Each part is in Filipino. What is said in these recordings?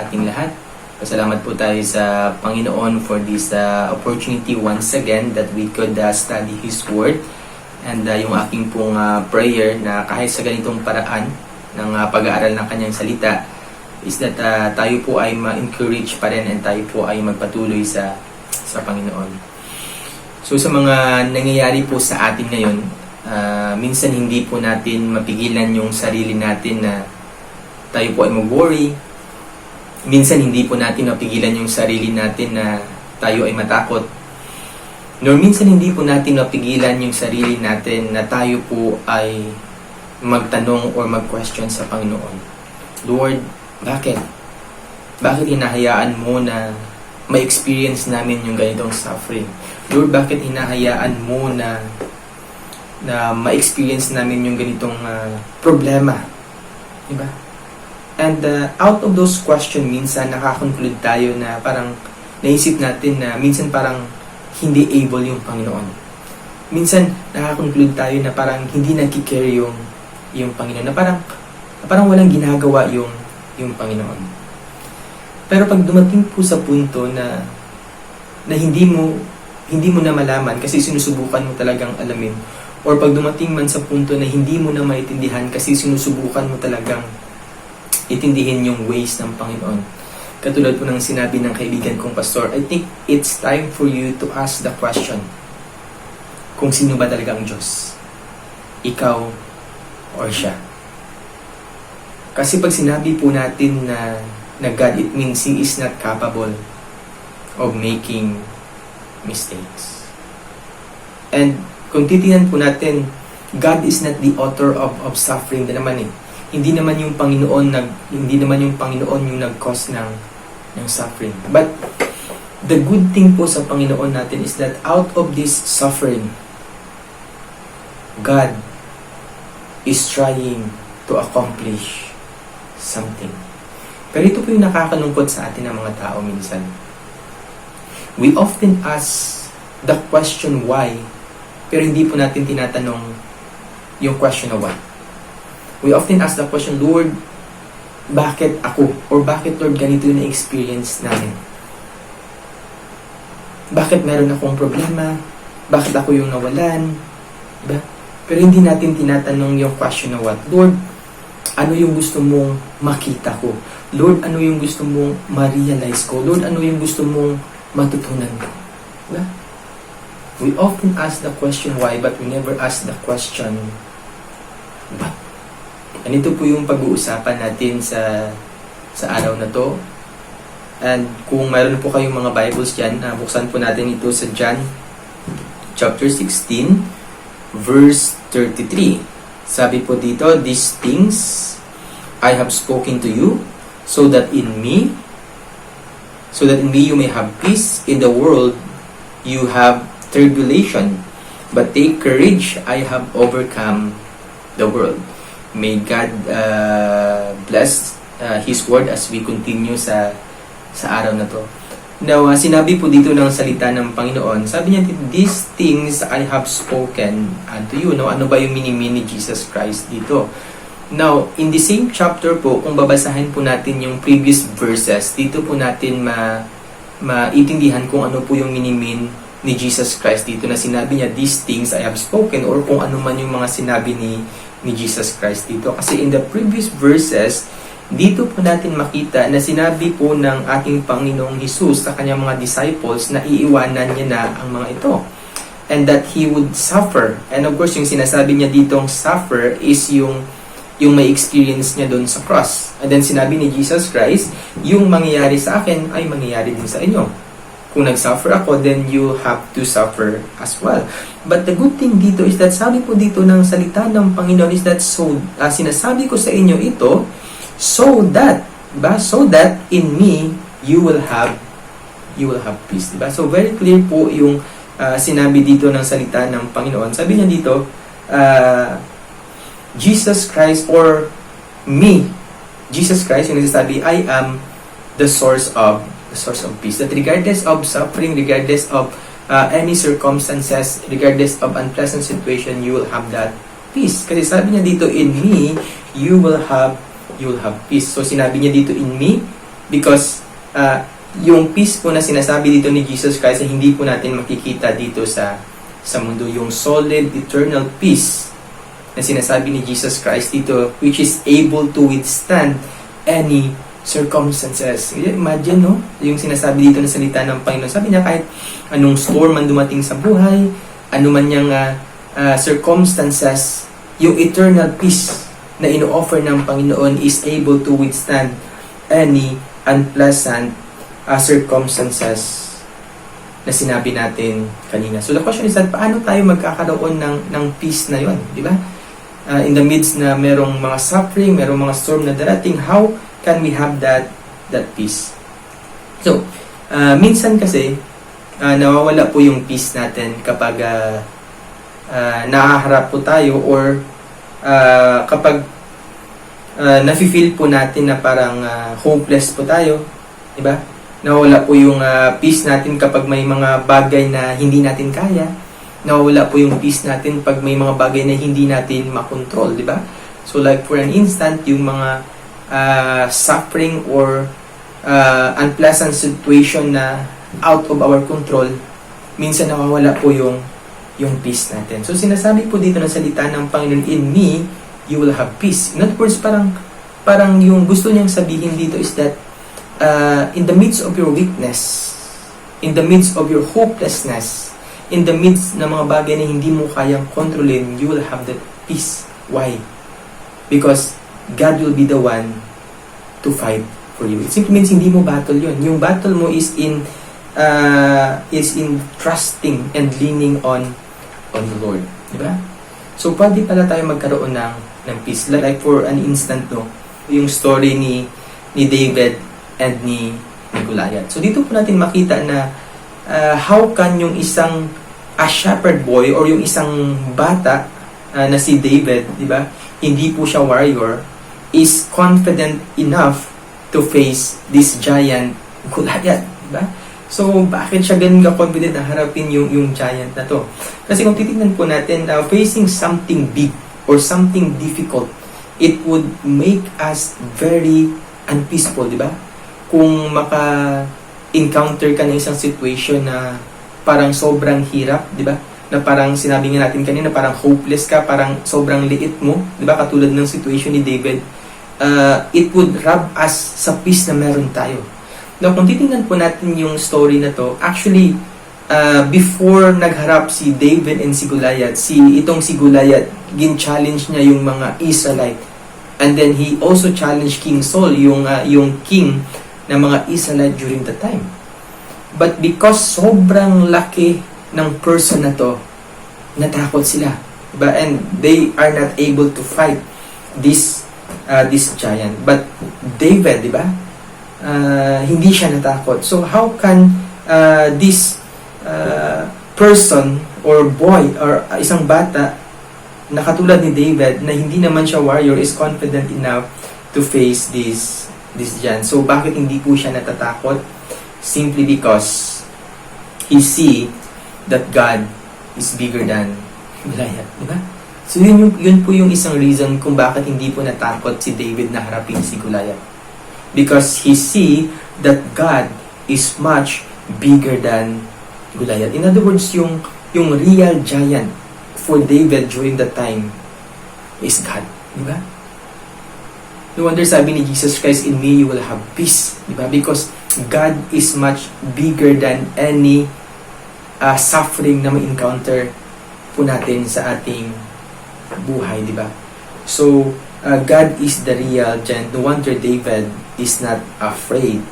ating lahat. Pasalamat po tayo sa Panginoon for this opportunity once again that we could study His Word. And yung aking pong prayer na kahit sa ganitong paraan ng pag-aaral ng Kanyang salita is that tayo po ay ma-encourage pa rin and tayo po ay magpatuloy sa Panginoon. So sa mga nangyayari po sa atin ngayon, minsan hindi po natin mapigilan yung sarili natin na tayo po ay mag-worry. Minsan hindi po natin mapigilan yung sarili natin na tayo ay matakot. Nor minsan hindi po natin mapigilan yung sarili natin na tayo po ay magtanong or mag-question sa Panginoon. Lord, bakit? Bakit hinahayaan mo na ma-experience namin yung ganitong suffering? Lord, bakit hinahayaan mo na ma-experience namin yung ganitong problema? Diba? And out of those questions, minsan nakakonclude tayo na parang naisip natin na minsan parang hindi able yung Panginoon. Minsan nakakonclude tayo na parang hindi nagki-care yung Panginoon. Na parang walang ginagawa yung Panginoon. Pero pag dumating po sa punto na hindi mo na malaman kasi sinusubukan mo talagang alamin, or pag dumating man sa punto na hindi mo na maintindihan kasi sinusubukan mo talagang itindihin yung ways ng Panginoon. Katulad po ng sinabi ng kaibigan kong pastor, I think it's time for you to ask the question, kung sino ba talaga ang Diyos? Ikaw or siya? Kasi pag sinabi po natin na God, it means He is not capable of making mistakes. And kung titingnan po natin, God is not the author of suffering na naman eh. Hindi naman yung Panginoon yung nag-cause ng suffering. But the good thing po sa Panginoon natin is that out of this suffering, God is trying to accomplish something. Pero ito po yung nakakalungkot sa atin ng mga tao minsan. We often ask the question why, pero hindi po natin tinatanong yung question of why. We often ask the question, Lord, bakit ako? Or bakit, Lord, ganito yung na-experience namin? Bakit meron akong problema? Bakit ako yung nawalan? Diba? Pero hindi natin tinatanong yung question na what? Lord, ano yung gusto mong makita ko? Lord, ano yung gusto mong ma-realize ko? Lord, ano yung gusto mong matutunan ko? Diba? We often ask the question why, but we never ask the question what? And ito po yung pag-uusapan natin sa araw na to. And kung mayroon po kayong mga Bibles dyan, buksan po natin ito sa John chapter 16, verse 33. Sabi po dito, these things I have spoken to you, so that in me you may have peace. In the world you have tribulation, but take courage, I have overcome the world. May God bless His Word as we continue sa araw na to. Now, sinabi po dito ng salita ng Panginoon, sabi niya, these things I have spoken unto you. Now, ano ba yung mini-mean ni Jesus Christ dito? Now, in the same chapter po, kung babasahin po natin yung previous verses, dito po natin maitindihan kung ano po yung mini-mean ni Jesus Christ dito na sinabi niya, these things I have spoken, or kung ano man yung mga sinabi ni Jesus Christ dito. Kasi in the previous verses, dito po natin makita na sinabi po ng ating Panginoong Jesus sa kanyang mga disciples na iiwanan niya na ang mga ito. And that He would suffer. And of course, yung sinasabi niya ditong suffer is yung may experience niya doon sa cross. And then sinabi ni Jesus Christ, yung mangyayari sa akin ay mangyayari din sa inyo. Kung nag-suffer ako, then you have to suffer as well. But the good thing dito is that sabi po dito ng salita ng Panginoon is that sinasabi ko sa inyo ito so that in me you will have peace. Diba? So very clear po yung sinabi dito ng salita ng Panginoon. Sabi niya dito, Jesus Christ or me, Jesus Christ, yung nagsasabi, I am the source of peace. That regardless of suffering, regardless of any circumstances, regardless of unpleasant situation, you will have that peace. Kasi sabi niya dito, in me, you will have peace. So sinabi niya dito, in me, Because yung peace po na sinasabi dito ni Jesus Christ ay hindi po natin makikita dito sa mundo. Yung solid, eternal peace na sinasabi ni Jesus Christ dito, which is able to withstand any circumstances. Imagine, no? Yung sinasabi dito na salita ng Panginoon. Sabi niya, kahit anong storm man dumating sa buhay, ano man niyang circumstances, yung eternal peace na ino-offer ng Panginoon is able to withstand any unpleasant circumstances na sinabi natin kanina. So the question is that paano tayo magkakaroon ng peace na yon, di ba? In the midst na merong mga suffering, merong mga storm na darating, how can we have that peace? So, minsan kasi nawawala po yung peace natin kapag nakaharap po tayo or kapag nafe-feel po natin na parang hopeless po tayo, di ba? Nawawala po yung peace natin kapag may mga bagay na hindi natin kaya. Nawawala po yung peace natin pag may mga bagay na hindi natin makontrol, di ba? So like for an instant, yung mga suffering or unpleasant situation na out of our control, minsan nawawala po yung peace natin. So sinasabi po dito ng salita ng Panginoon, in me, you will have peace. In other words, parang yung gusto niyang sabihin dito is that in the midst of your weakness, in the midst of your hopelessness, in the midst ng mga bagay na hindi mo kayang kontrolin, you will have that peace. Why? Because God will be the one to fight for you. It simply means hindi mo battle yun. Yung battle mo is in trusting and leaning on the Lord. Diba? So, pwede pala tayo magkaroon ng peace. Like for an instant, no? Yung story ni David and ni Goliath. So, dito po natin makita na how can yung isang shepherd boy or yung isang bata na si David, di ba? Hindi po siya warrior, is confident enough to face this giant Goliath, di ba? So, bakit siya ganun ka-confident na harapin yung giant na to? Kasi kung titignan po natin, facing something big or something difficult, it would make us very unpeaceful, di ba? Kung maka-encounter ka ng isang situation na parang sobrang hirap, di ba? Na parang sinabi nga natin kanina, parang hopeless ka, parang sobrang liit mo, di ba? Katulad ng situation ni David, it would rob us sa peace na meron tayo. Now, kung titingnan po natin yung story na to, actually, before nagharap si David and si Goliath, itong si Goliath, gin-challenge niya yung mga Israelite. And then, he also challenged King Saul, yung king ng mga Israelite during the time. But because sobrang laki ng person na to, natakot sila. Diba? And they are not able to fight this giant. But David, diba? Hindi siya natakot. So how can this person or boy or isang bata na katulad ni David na hindi naman siya warrior is confident enough to face this giant? So bakit hindi po siya natatakot? Simply because he see that God is bigger than Goliath, di ba? So yun po yung isang reason kung bakit hindi po natakot si David na harapin si Goliath. Because he see that God is much bigger than Goliath. In other words, yung real giant for David during that time is God, di ba? No wonder sabi ni Jesus Christ, in me you will have peace, di ba? Because God is much bigger than any suffering na ma-encounter po natin sa ating buhay, di ba? So, God is the real giant. No wonder David is not afraid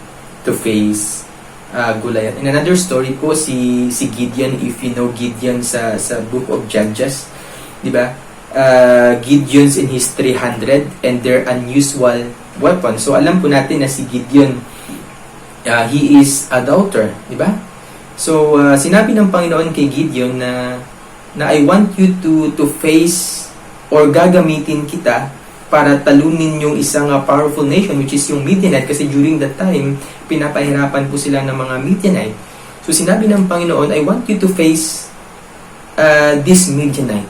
to face Goliath. In another story po, si Gideon, if you know Gideon sa book of Judges, di ba? Gideon's in his 300 and their unusual weapon. So, alam po natin na si Gideon, he is a doubter, di ba? So, sinabi ng Panginoon kay Gideon na I want you to face or gagamitin kita para talunin yung isang powerful nation, which is yung Midianite, kasi during that time, pinapahirapan po sila ng mga Midianite. So, sinabi ng Panginoon, I want you to face this Midianite.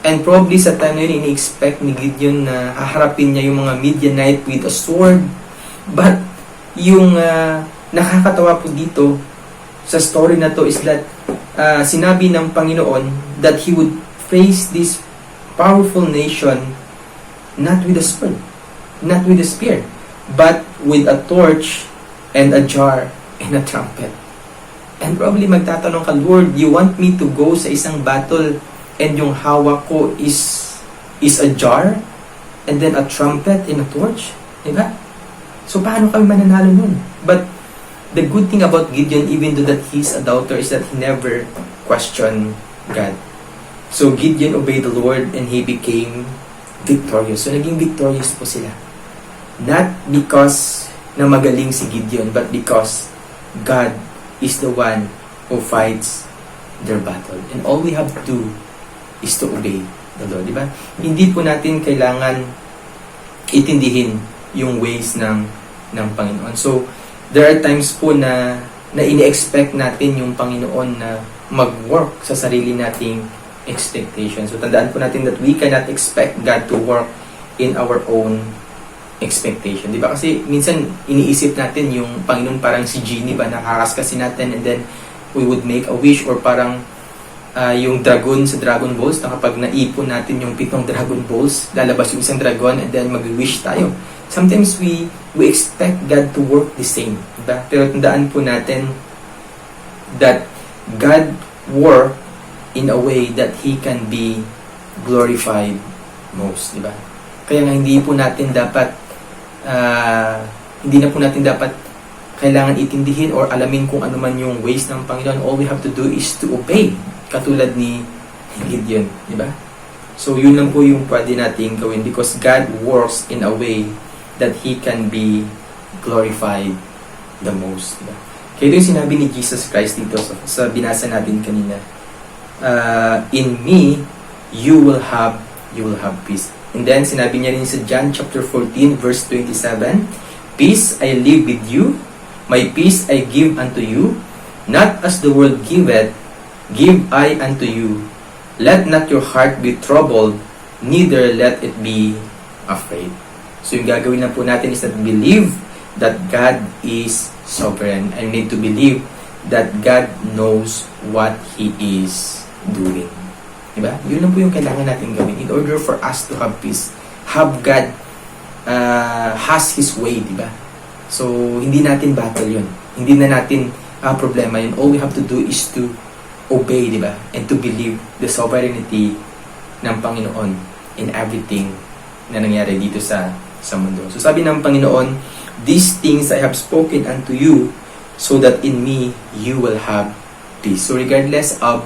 And probably sa time na yun, ini-expect ni Gideon na haharapin niya yung mga Midianite with a sword. But, yung nakakatawa po dito sa story na to is that sinabi ng Panginoon that He would face this powerful nation not with a sword, not with a spear, but with a torch and a jar and a trumpet. And probably magtatanong ka, Lord, you want me to go sa isang battle and yung hawak ko is a jar and then a trumpet and a torch? Diba? So paano kami mananalo nun? But the good thing about Gideon, even though that he's a doubter, is that he never questioned God. So Gideon obeyed the Lord and he became victorious. So naging victorious po sila. Not because na magaling si Gideon, but because God is the one who fights their battle. And all we have to do is to obey the Lord. Diba? Hindi po natin kailangan itindihin yung ways ng Panginoon. So, there are times po na ini-expect natin yung Panginoon na mag-work sa sarili nating expectation. So, tandaan po natin that we cannot expect God to work in our own expectation. Di ba? Kasi minsan iniisip natin yung Panginoon parang si Genie ba, nakakaskasin natin and then we would make a wish, or parang yung dragon sa Dragon Balls na kapag naipon natin yung 7 Dragon Balls, lalabas yung isang dragon and then mag-wish tayo. Sometimes we expect God to work the same. Diba? Pero tandaan po natin that God work in a way that He can be glorified most. Diba? Kaya nga hindi na po natin dapat kailangan itindihin or alamin kung ano man yung ways ng Panginoon. All we have to do is to obey, katulad ni Gideon, di ba? So yun lang po yung pwede nating gawin, because God works in a way that He can be glorified the most, di ba? Kaya ito yung sinabi ni Jesus Christ dito sa binasa natin kanina. In me you will have peace. And then, sinabi niya rin sa John chapter 14, verse 27, Peace I leave with you, my peace I give unto you, not as the world giveth, give I unto you. Let not your heart be troubled, neither let it be afraid. So, yung gagawin na po natin is that believe that God is sovereign, and need to believe that God knows what He is doing. Diba? Yun lang po yung kailangan natin gawin in order for us to have peace. Have God has His way, diba? So, hindi natin battle yun. Hindi na natin problema yun. All we have to do is to obey, diba? And to believe the sovereignty ng Panginoon in everything na nangyari dito sa mundo. So, sabi ng Panginoon, these things I have spoken unto you, so that in me you will have peace. So, regardless of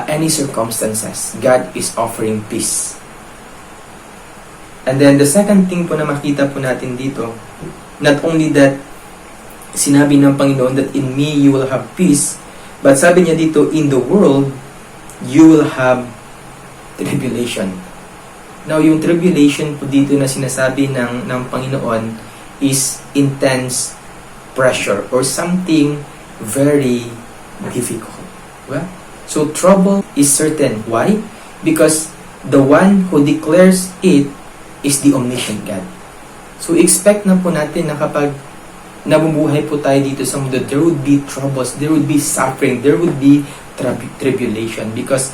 any circumstances, God is offering peace. And then the second thing po na makita po natin dito, not only that sinabi ng Panginoon that in me you will have peace, but sabi niya dito, in the world you will have tribulation. Now, yung tribulation po dito na sinasabi ng Panginoon is intense pressure or something very difficult. Diba? So, trouble is certain. Why? Because the one who declares it is the omniscient God. So, expect na po natin na kapag nabubuhay po tayo dito sa mundo, there would be troubles, there would be suffering, there would be tribulation. Because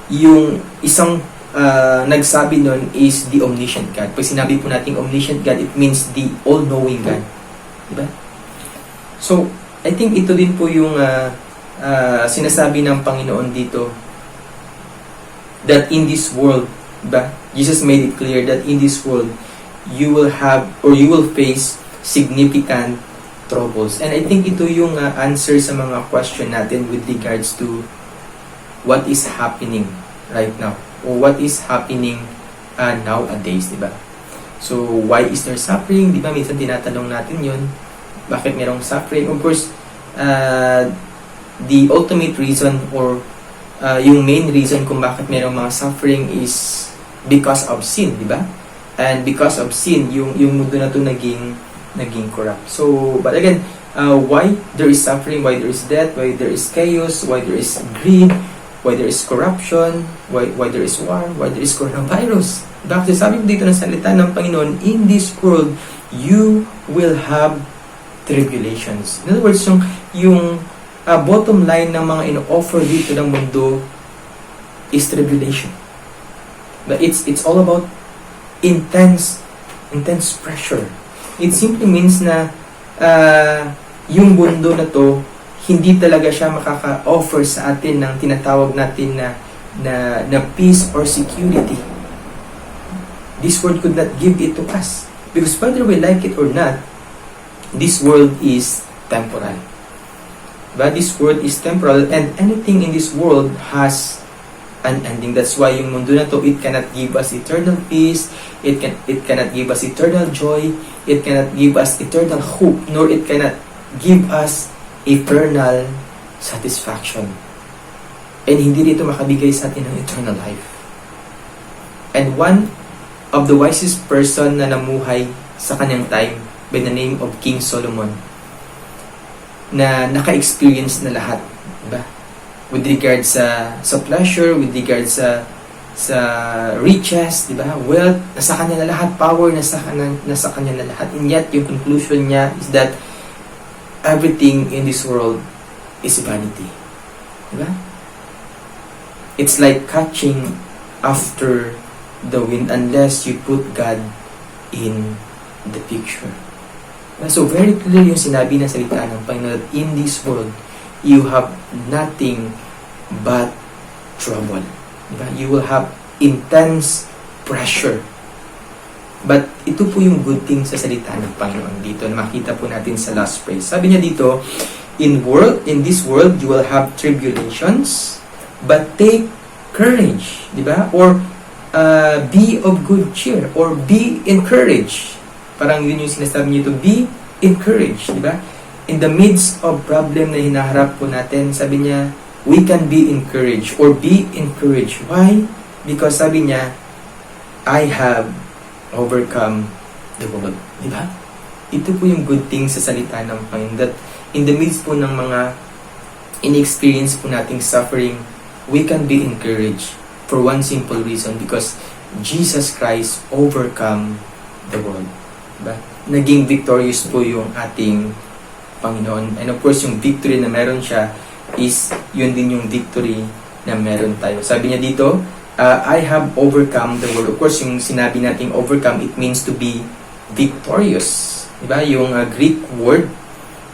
yung isang nagsabi nun is the omniscient God. Pag sinabi po natin omniscient God, it means the all-knowing God. Diba? So, I think ito din po yung sinasabi ng Panginoon dito, that in this world, diba? Jesus made it clear that in this world you will have or you will face significant troubles. And I think ito yung answer sa mga question natin with regards to what is happening right now or what is happening nowadays, diba? So, why is there suffering? Diba, minsan tinatanong natin yun, bakit merong suffering? Of course, the ultimate reason or yung main reason kung bakit mayroong mga suffering is because of sin, di ba? And because of sin, yung mundo na to naging corrupt. So, but again, why there is suffering, why there is death, why there is chaos, why there is greed, why there is corruption, why there is war, why there is coronavirus. Diba? Kasi sabi dito ng salita ng Panginoon, in this world, you will have tribulations. In other words, yung bottom line ng mga ino-offer dito ng mundo is tribulation. But it's all about intense pressure. It simply means na yung mundo na to, hindi talaga siya makaka-offer sa atin ng tinatawag natin na peace or security. This world could not give it to us. Because whether we like it or not, this world is temporal. But this world is temporal, and anything in this world has an ending. That's why yung mundo na to, it cannot give us eternal peace, it cannot give us eternal joy, it cannot give us eternal hope, nor it cannot give us eternal satisfaction. And hindi dito makabigay sa atin ng eternal life. And one of the wisest person na namuhay sa kanyang time, by the name of King Solomon, na naka-experience na lahat, diba? With regard sa pleasure, with regard sa riches, diba? Wealth, nasa kanya na lahat. Power, nasa kanya na lahat. And yet, yung conclusion niya is that everything in this world is vanity. Diba? It's like catching after the wind unless you put God in the picture. So very clear yung sinabi ng salita ng Panginoon, in this world, you have nothing but trouble. Diba? You will have intense pressure. But ito po yung good thing sa salita ng Panginoon dito na makita po natin sa last phrase. Sabi niya dito, in this world, you will have tribulations, but take courage. Diba? Or be of good cheer, or be encouraged. Parang yun yung sinasabi niyo to be encouraged, di ba? In the midst of problem na hinaharap po natin, sabi niya, we can be encouraged or be encouraged. Why? Because sabi niya, I have overcome the world. Di ba? Ito po yung good thing sa salita ng Panginoon, that in the midst po ng mga in-experience po nating suffering, we can be encouraged for one simple reason, because Jesus Christ overcome the world. Diba? Naging victorious po yung ating Panginoon. And of course, yung victory na meron siya is yun din yung victory na meron tayo. Sabi niya dito, I have overcome the world. Of course, yung sinabi nating overcome, it means to be victorious. Diba? Yung Greek word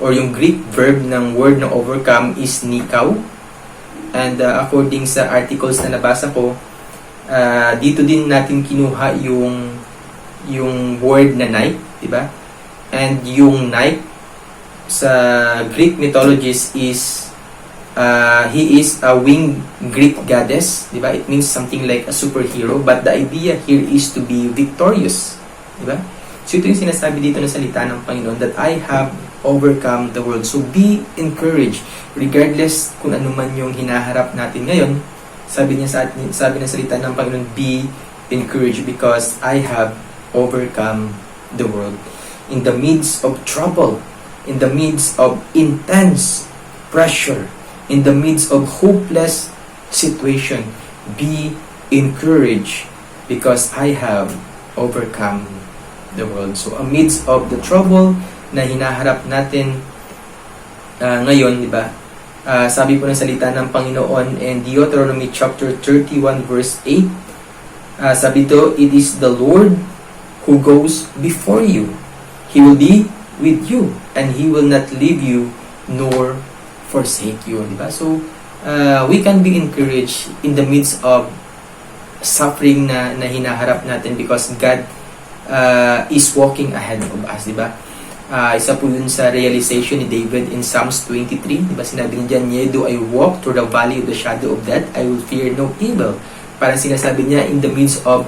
or yung Greek verb ng word na overcome is nikaw. And according sa articles na nabasa ko, dito din natin kinuha yung word na Nike, di ba? And yung Nike sa Greek mythologies is he is a winged Greek goddess, di ba? It means something like a superhero, but the idea here is to be victorious, di ba? So ito yung sinasabi dito ng salita ng Panginoon, that I have overcome the world. So be encouraged regardless kung ano man yung hinaharap natin ngayon. Sabi ng salita ng Panginoon, be encouraged because I have overcome the world. In the midst of trouble, in the midst of intense pressure, in the midst of hopeless situation, be encouraged because I have overcome the world. So amidst of the trouble na hinaharap natin ngayon, di ba? Sabi po ng salita ng Panginoon in Deuteronomy chapter 31 verse 8, sabi ito, it is the Lord who goes before you. He will be with you, and He will not leave you nor forsake you. Diba? So, we can be encouraged in the midst of suffering na hinaharap natin because God is walking ahead of us. Diba? Isa po yun sa realization ni David in Psalms 23. Diba? Sinabi niya dyan, yea, do I walk through the valley of the shadow of death, I will fear no evil. Parang sinasabi niya, in the midst of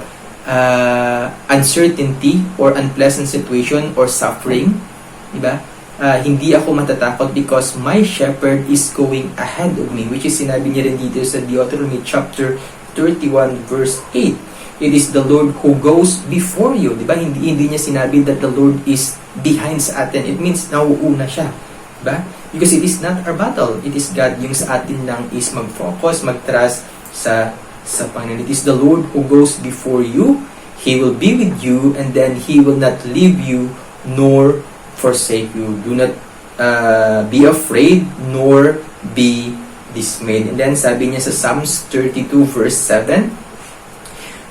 uncertainty or unpleasant situation or suffering, diba? Hindi ako matatakot because my shepherd is going ahead of me, which is sinabi niya rin dito sa Deuteronomy chapter 31 verse 8. It is the Lord who goes before you, diba? Hindi niya sinabi that the Lord is behind sa atin. It means nauuna siya, diba? Because it is not our battle. It is God. Yung sa atin lang is mag-focus, mag-trust sa Panginoon. It is the Lord who goes before you. He will be with you, and then He will not leave you nor forsake you. Do not be afraid nor be dismayed. And then sabi niya sa Psalms 32 verse 7,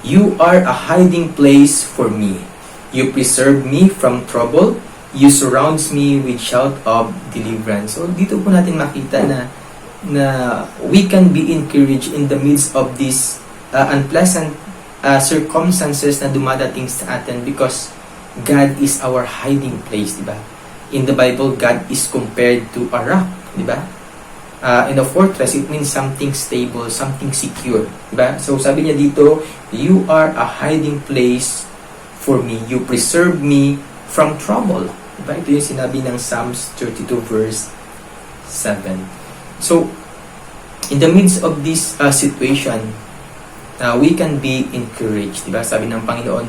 You are a hiding place for me. You preserve me from trouble. You surrounds me with shout of deliverance. So dito po natin makita na we can be encouraged in the midst of these unpleasant circumstances na dumadating sa atin because God is our hiding place, di ba? In the Bible, God is compared to a rock, di ba? In a fortress, it means something stable, something secure, di ba? So sabi niya dito, You are a hiding place for me. You preserve me from trouble. Diba? Ito yung sinabi ng Psalms 32 verse 7. So, in the midst of this situation, we can be encouraged. Diba? Sabi ng Panginoon,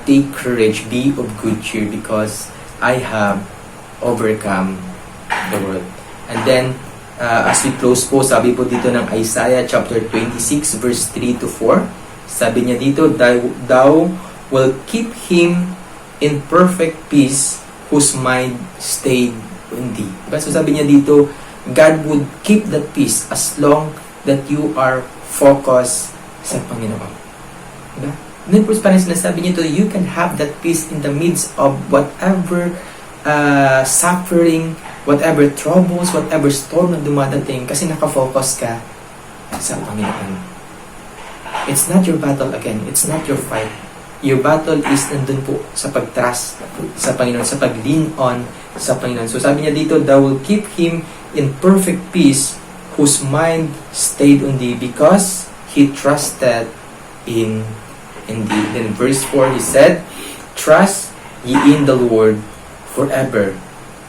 take courage, be of good cheer because I have overcome the world. And then, as we close po, sabi po dito ng Isaiah chapter 26 verse 3 to 4, sabi niya dito, Thou will keep him in perfect peace whose mind stayed on thee. Diba? So sabi niya dito, God would keep that peace as long that you are focused sa Panginoon. Diba? And then, parang sinasabi niya dito, you can have that peace in the midst of whatever suffering, whatever troubles, whatever storm na dumadating kasi nakafocus ka sa Panginoon. It's not your battle again. It's not your fight. Your battle is nandun po sa pag-trust sa Panginoon, sa pag-lean on sa Panginoon. So sabi niya dito, Thou will keep him in perfect peace whose mind stayed on thee because he trusted in thee. Then verse 4, he said, Trust ye in the Lord forever,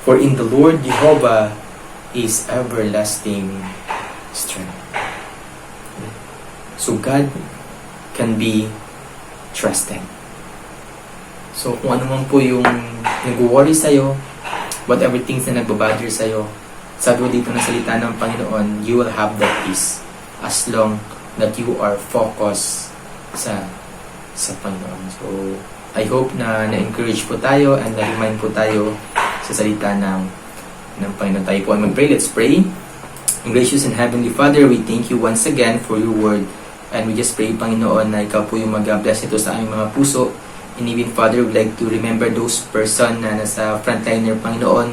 for in the Lord Jehovah is everlasting strength. So God can be trusted. So kung ano man po yung nag-worry sa'yo, whatever things na nagbabother sa'yo, sabi ko dito na salita ng Panginoon, you will have that peace as long that you are focused sa Panginoon. So I hope na na-encourage po tayo and na-remind po tayo sa salita ng Panginoon. Tayo po ay mag-pray. Let's pray. Gracious and Heavenly Father, we thank you once again for your word. And we just pray, Panginoon, na ikaw po yung mag-bless ito sa aming mga puso. And even, Father, we'd like to remember those person na nasa frontliner, Panginoon.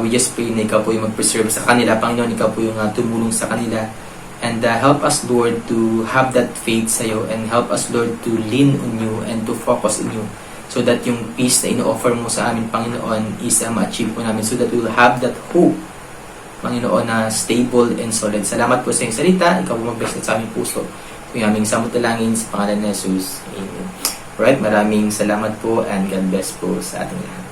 We just pray na ikaw po yung mag-preserve sa kanila, Panginoon. Ikaw po yung tumulong sa kanila. And help us, Lord, to have that faith sa'yo. And help us, Lord, to lean on you and to focus on you. So that yung peace na ino-offer mo sa amin, Panginoon, is ma-achieve po namin. So that we will have that hope, Panginoon, na stable and solid. Salamat po sa iyong salita. Ikaw po mag-bless sa aming puso. Ito yung aming samutalangin sa pangalan ni Jesus. Amen. Alright, maraming salamat po and God bless po sa ating lahat.